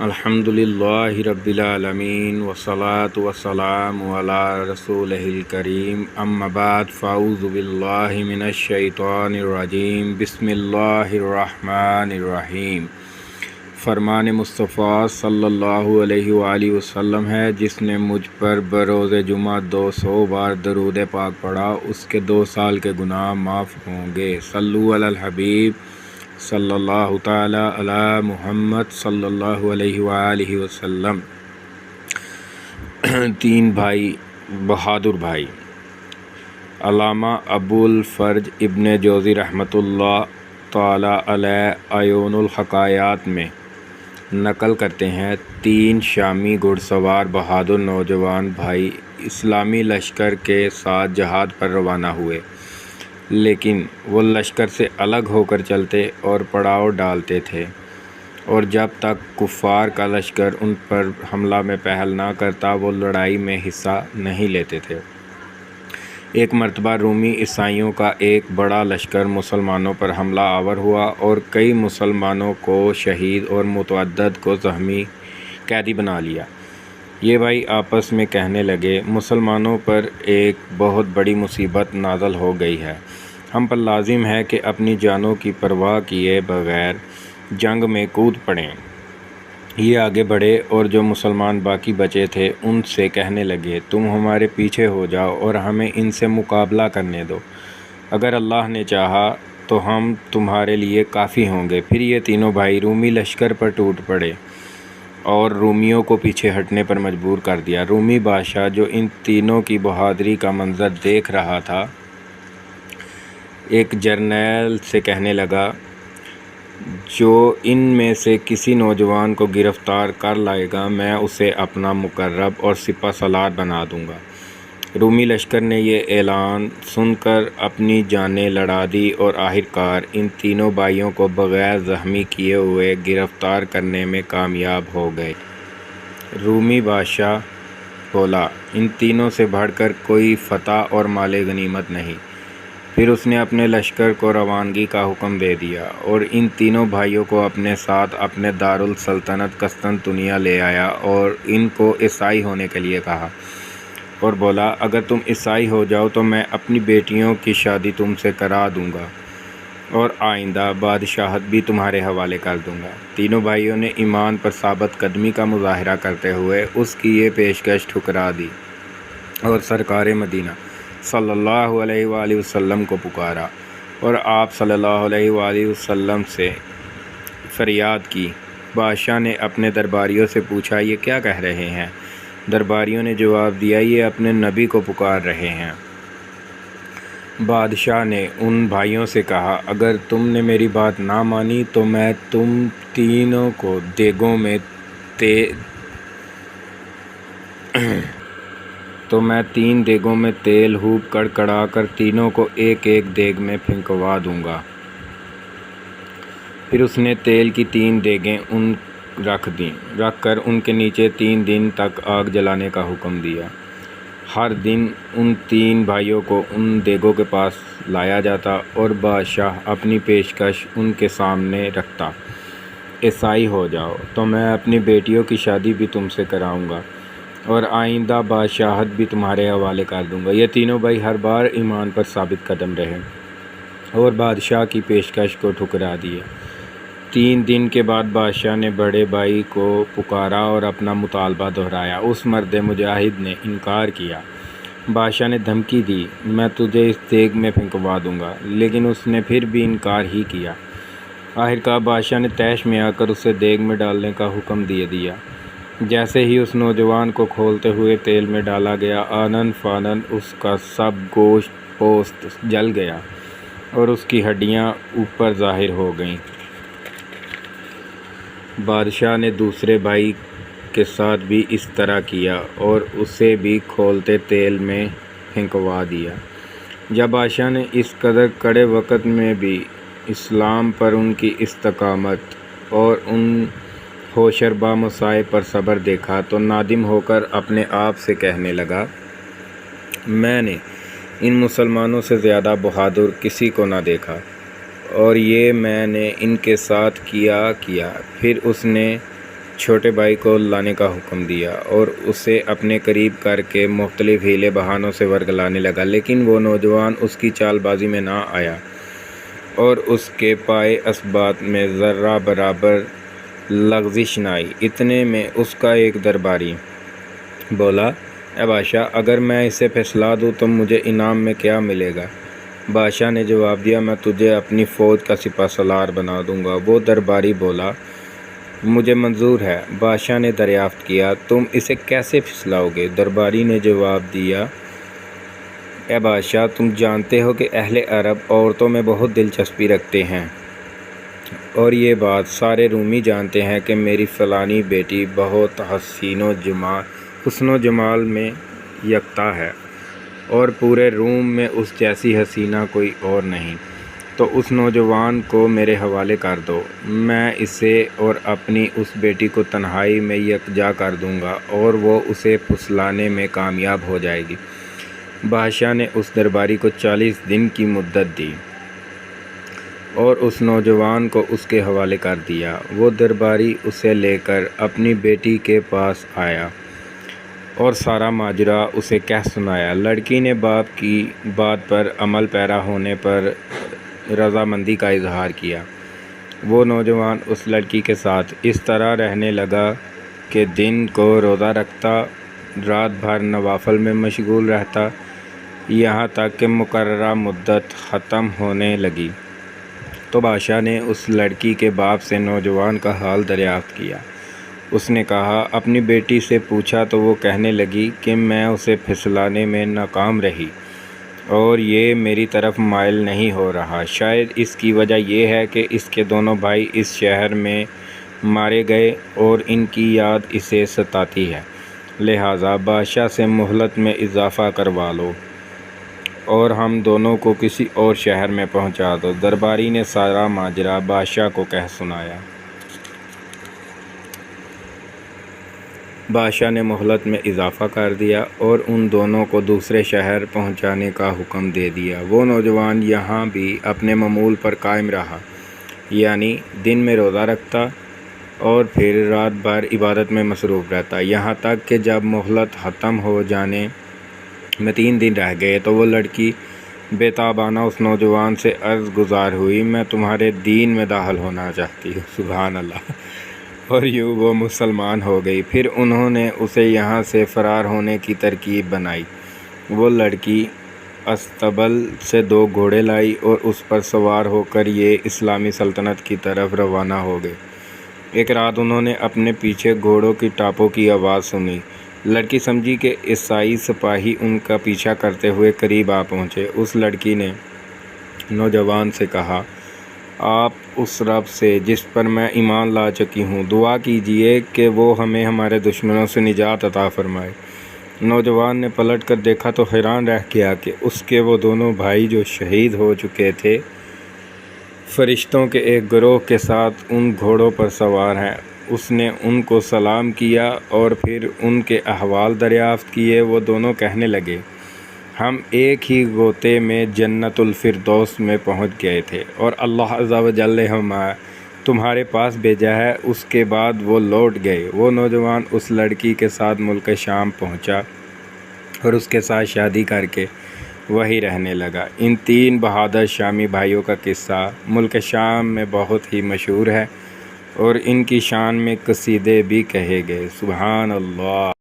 الحمدللہ رب العالمین والصلاة والسلام علی رسولہ الکریم اما بعد فاعوذ باللہ من الشیطان الرجیم بسم اللہ الرحمن الرحیم۔ فرمان مصطفیٰ صلی اللہ علیہ وآلہ وسلم ہے، جس نے مجھ پر بروز جمعہ 200 بار درود پاک پڑھا اس کے 2 سال کے گناہ معاف ہوں گے۔ صلو علی الحبیب صلی اللہ تعالی علی محمد صلی اللہ علیہ وآلہ وسلم۔ 3 بھائی بہادر بھائی۔ علامہ ابو الفرج ابن جوزی رحمۃ اللہ تعالی علیہ عیون الحکایات میں نقل کرتے ہیں، 3 شامی گھڑ سوار بہادر نوجوان بھائی اسلامی لشکر کے ساتھ جہاد پر روانہ ہوئے، لیکن وہ لشکر سے الگ ہو کر چلتے اور پڑاؤ ڈالتے تھے، اور جب تک کفار کا لشکر ان پر حملہ میں پہل نہ کرتا وہ لڑائی میں حصہ نہیں لیتے تھے۔ ایک مرتبہ رومی عیسائیوں کا ایک بڑا لشکر مسلمانوں پر حملہ آور ہوا اور کئی مسلمانوں کو شہید اور متعدد کو زخمی قیدی بنا لیا۔ یہ بھائی آپس میں کہنے لگے، مسلمانوں پر ایک بہت بڑی مصیبت نازل ہو گئی ہے، ہم پر لازم ہے کہ اپنی جانوں کی پرواہ کیے بغیر جنگ میں کود پڑیں۔ یہ آگے بڑھے اور جو مسلمان باقی بچے تھے ان سے کہنے لگے، تم ہمارے پیچھے ہو جاؤ اور ہمیں ان سے مقابلہ کرنے دو، اگر اللہ نے چاہا تو ہم تمہارے لیے کافی ہوں گے۔ پھر یہ تینوں بھائی رومی لشکر پر ٹوٹ پڑے اور رومیوں کو پیچھے ہٹنے پر مجبور کر دیا۔ رومی بادشاہ جو ان تینوں کی بہادری کا منظر دیکھ رہا تھا، ایک جرنیل سے کہنے لگا، جو ان میں سے کسی نوجوان کو گرفتار کر لائے گا میں اسے اپنا مقرب اور سپہ سالار بنا دوں گا۔ رومی لشکر نے یہ اعلان سن کر اپنی جانیں لڑا دی اور آخرکار ان تینوں بھائیوں کو بغیر زخمی کیے ہوئے گرفتار کرنے میں کامیاب ہو گئے۔ رومی بادشاہ بولا، ان تینوں سے بڑھ کر کوئی فتح اور مال غنیمت نہیں۔ پھر اس نے اپنے لشکر کو روانگی کا حکم دے دیا اور ان تینوں بھائیوں کو اپنے ساتھ اپنے دارالسلطنت قسطنطنیہ لے آیا اور ان کو عیسائی ہونے کے لیے کہا، اور بولا، اگر تم عیسائی ہو جاؤ تو میں اپنی بیٹیوں کی شادی تم سے کرا دوں گا اور آئندہ بادشاہت بھی تمہارے حوالے کر دوں گا۔ تینوں بھائیوں نے ایمان پر ثابت قدمی کا مظاہرہ کرتے ہوئے اس کی یہ پیشکش ٹھکرا دی اور سرکار مدینہ صلی اللہ علیہ وآلہ وسلم کو پکارا، اور آپ صلی اللہ علیہ وآلہ وسلم سے فریاد کی۔ بادشاہ نے اپنے درباریوں سے پوچھا، یہ کیا کہہ رہے ہیں؟ درباریوں نے جواب دیا، یہ اپنے نبی کو پکار رہے ہیں۔ بادشاہ نے ان بھائیوں سے کہا، اگر تم نے میری بات نہ مانی تو میں تم تینوں کو دیگوں میں تین دیگوں میں تیل ہوپ کڑکڑا کر تینوں کو ایک ایک دیگ میں پھینکوا دوں گا۔ پھر اس نے تیل کی 3 دیگیں رکھ کر ان کے نیچے 3 دن تک آگ جلانے کا حکم دیا۔ ہر دن ان 3 بھائیوں کو ان دیگوں کے پاس لایا جاتا اور بادشاہ اپنی پیشکش ان کے سامنے رکھتا، عیسائی ہو جاؤ تو میں اپنی بیٹیوں کی شادی بھی تم سے کراؤں گا اور آئندہ بادشاہت بھی تمہارے حوالے کر دوں گا۔ یہ تینوں بھائی ہر بار ایمان پر ثابت قدم رہے اور بادشاہ کی پیشکش کو ٹھکرا دیا۔ 3 دن کے بعد بادشاہ نے بڑے بھائی کو پکارا اور اپنا مطالبہ دہرایا۔ اس مرد مجاہد نے انکار کیا۔ بادشاہ نے دھمکی دی، میں تجھے اس دیگ میں پھینکوا دوں گا، لیکن اس نے پھر بھی انکار ہی کیا۔ آخرکار بادشاہ نے طیش میں آ کر اسے دیگ میں ڈالنے کا حکم دے دیا۔ جیسے ہی اس نوجوان کو کھولتے ہوئے تیل میں ڈالا گیا، آنن فانن اس کا سب گوشت پوست جل گیا اور اس کی ہڈیاں اوپر ظاہر ہو گئیں۔ بادشاہ نے دوسرے بھائی کے ساتھ بھی اس طرح کیا اور اسے بھی کھولتے تیل میں پھینکوا دیا۔ جب بادشاہ نے اس قدر کڑے وقت میں بھی اسلام پر ان کی استقامت اور ان ہوشربا مصائب پر صبر دیکھا تو نادم ہو کر اپنے آپ سے کہنے لگا، میں نے ان مسلمانوں سے زیادہ بہادر کسی کو نہ دیکھا، اور یہ میں نے ان کے ساتھ کیا۔ پھر اس نے چھوٹے بھائی کو لانے کا حکم دیا اور اسے اپنے قریب کر کے مختلف ہیلے بہانوں سے ورگلانے لگا، لیکن وہ نوجوان اس کی چال بازی میں نہ آیا اور اس کے پائے اسبات میں ذرہ برابر لغزش نہ آئی۔ اتنے میں اس کا ایک درباری بولا، اے بادشاہ، اگر میں اسے پھسلا دوں تو مجھے انعام میں کیا ملے گا؟ بادشاہ نے جواب دیا، میں تجھے اپنی فوج کا سپہ سالار بنا دوں گا۔ وہ درباری بولا، مجھے منظور ہے۔ بادشاہ نے دریافت کیا، تم اسے کیسے پھسلاؤ گے؟ درباری نے جواب دیا، اے بادشاہ، تم جانتے ہو کہ اہل عرب عورتوں میں بہت دلچسپی رکھتے ہیں، اور یہ بات سارے رومی جانتے ہیں کہ میری فلانی بیٹی بہت حسن و جمال میں یکتا ہے، اور پورے روم میں اس جیسی حسینہ کوئی اور نہیں۔ تو اس نوجوان کو میرے حوالے کر دو، میں اسے اور اپنی اس بیٹی کو تنہائی میں یکجا کر دوں گا اور وہ اسے پھسلانے میں کامیاب ہو جائے گی۔ بادشاہ نے اس درباری کو 40 دن کی مدت دی اور اس نوجوان کو اس کے حوالے کر دیا۔ وہ درباری اسے لے کر اپنی بیٹی کے پاس آیا اور سارا ماجرا اسے کہہ سنایا۔ لڑکی نے باپ کی بات پر عمل پیرا ہونے پر رضامندی کا اظہار کیا۔ وہ نوجوان اس لڑکی کے ساتھ اس طرح رہنے لگا کہ دن کو روزہ رکھتا، رات بھر نوافل میں مشغول رہتا، یہاں تک کہ مقررہ مدت ختم ہونے لگی تو بادشاہ نے اس لڑکی کے باپ سے نوجوان کا حال دریافت کیا۔ اس نے کہا، اپنی بیٹی سے پوچھا تو وہ کہنے لگی کہ میں اسے پھسلانے میں ناکام رہی اور یہ میری طرف مائل نہیں ہو رہا۔ شاید اس کی وجہ یہ ہے کہ اس کے دونوں بھائی اس شہر میں مارے گئے اور ان کی یاد اسے ستاتی ہے، لہٰذا بادشاہ سے مہلت میں اضافہ کروا لو اور ہم دونوں کو کسی اور شہر میں پہنچا دو۔ درباری نے سارا ماجرا بادشاہ کو کہہ سنایا۔ بادشاہ نے مہلت میں اضافہ کر دیا اور ان دونوں کو دوسرے شہر پہنچانے کا حکم دے دیا۔ وہ نوجوان یہاں بھی اپنے معمول پر قائم رہا، یعنی دن میں روزہ رکھتا اور پھر رات بھر عبادت میں مصروف رہتا، یہاں تک کہ جب مہلت ختم ہو جانے میں 3 دن رہ گئے تو وہ لڑکی بے تابانہ اس نوجوان سے عرض گزار ہوئی، میں تمہارے دین میں داخل ہونا چاہتی ہوں۔ سبحان اللہ! اور یوں وہ مسلمان ہو گئی۔ پھر انہوں نے اسے یہاں سے فرار ہونے کی ترکیب بنائی۔ وہ لڑکی استبل سے 2 گھوڑے لائی اور اس پر سوار ہو کر یہ اسلامی سلطنت کی طرف روانہ ہو گئے۔ ایک رات انہوں نے اپنے پیچھے گھوڑوں کی ٹاپوں کی آواز سنی۔ لڑکی سمجھی کہ عیسائی سپاہی ان کا پیچھا کرتے ہوئے قریب آ پہنچے۔ اس لڑکی نے نوجوان سے کہا، آپ اس رب سے جس پر میں ایمان لا چکی ہوں دعا کیجئے کہ وہ ہمیں ہمارے دشمنوں سے نجات عطا فرمائے۔ نوجوان نے پلٹ کر دیکھا تو حیران رہ گیا کہ اس کے وہ دونوں بھائی جو شہید ہو چکے تھے، فرشتوں کے ایک گروہ کے ساتھ ان گھوڑوں پر سوار ہیں۔ اس نے ان کو سلام کیا اور پھر ان کے احوال دریافت کیے۔ وہ دونوں کہنے لگے، ہم ایک ہی غوطے میں جنت الفردوس میں پہنچ گئے تھے اور اللہ عز و جل نے ہمیں تمہارے پاس بھیجا ہے۔ اس کے بعد وہ لوٹ گئے۔ وہ نوجوان اس لڑکی کے ساتھ ملک شام پہنچا اور اس کے ساتھ شادی کر کے وہیں رہنے لگا۔ ان 3 بہادر شامی بھائیوں کا قصہ ملک شام میں بہت ہی مشہور ہے اور ان کی شان میں قصیدے بھی کہے گئے۔ سبحان اللہ!